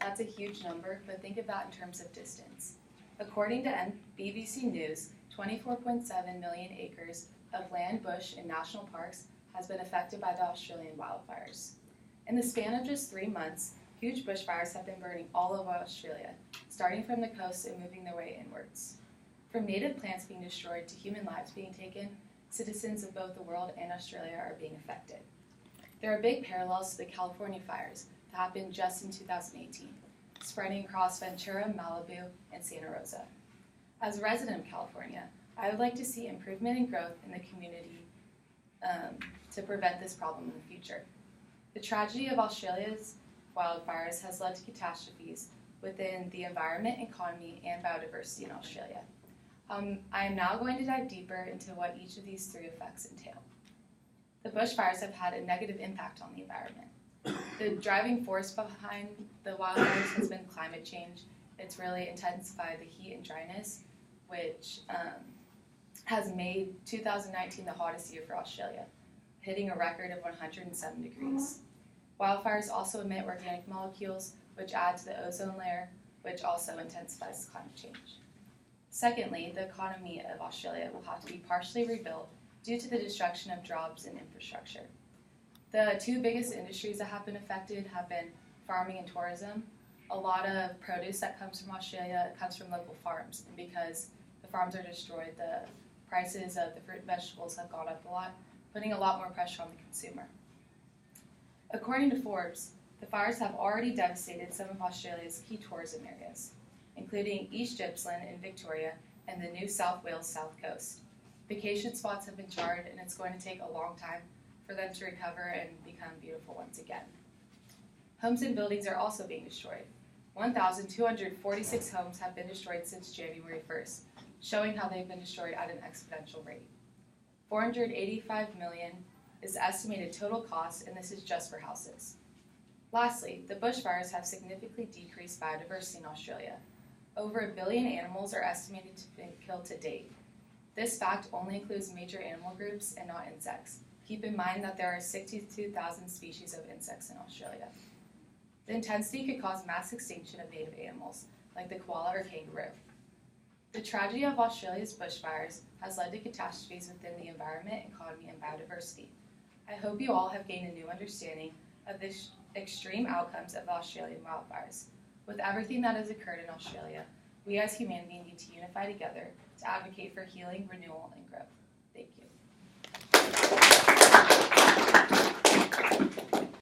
That's a huge number, but think of that in terms of distance. According to BBC News, 24.7 million acres of land, bush, and national parks has been affected by the Australian wildfires. In the span of just 3 months, huge bushfires have been burning all over Australia, starting from the coast and moving their way inwards. From native plants being destroyed to human lives being taken, citizens of both the world and Australia are being affected. There are big parallels to the California fires that happened just in 2018, spreading across Ventura, Malibu, and Santa Rosa. As a resident of California, I would like to see improvement and growth in the community to prevent this problem in the future. The tragedy of Australia's wildfires has led to catastrophes within the environment, economy, and biodiversity in Australia. I am now going to dive deeper into what each of these 3 effects entail. The bushfires have had a negative impact on the environment. The driving force behind the wildfires has been climate change. It's really intensified the heat and dryness, which has made 2019 the hottest year for Australia, hitting a record of 107 degrees. Wildfires also emit organic molecules, which add to the ozone layer, which also intensifies climate change. Secondly, the economy of Australia will have to be partially rebuilt due to the destruction of jobs and infrastructure. The 2 biggest industries that have been affected have been farming and tourism. A lot of produce that comes from Australia comes from local farms, and because the farms are destroyed, the prices of the fruit and vegetables have gone up a lot, putting a lot more pressure on the consumer. According to Forbes, the fires have already devastated some of Australia's key tourism areas, including East Gippsland in Victoria and the New South Wales South Coast. Vacation spots have been charred, and it's going to take a long time for them to recover and become beautiful once again. Homes and buildings are also being destroyed. 1,246 homes have been destroyed since January 1st, showing how they've been destroyed at an exponential rate. $485 million is the estimated total cost, and this is just for houses. Lastly, the bushfires have significantly decreased biodiversity in Australia. Over 1 billion animals are estimated to have been killed to date. This fact only includes major animal groups and not insects. Keep in mind that there are 62,000 species of insects in Australia. The intensity could cause mass extinction of native animals, like the koala or kangaroo. The tragedy of Australia's bushfires has led to catastrophes within the environment, economy, and biodiversity. I hope you all have gained a new understanding of the extreme outcomes of the Australian wildfires. With everything that has occurred in Australia, we as humanity need to unify together to advocate for healing, renewal, and growth. Thank you.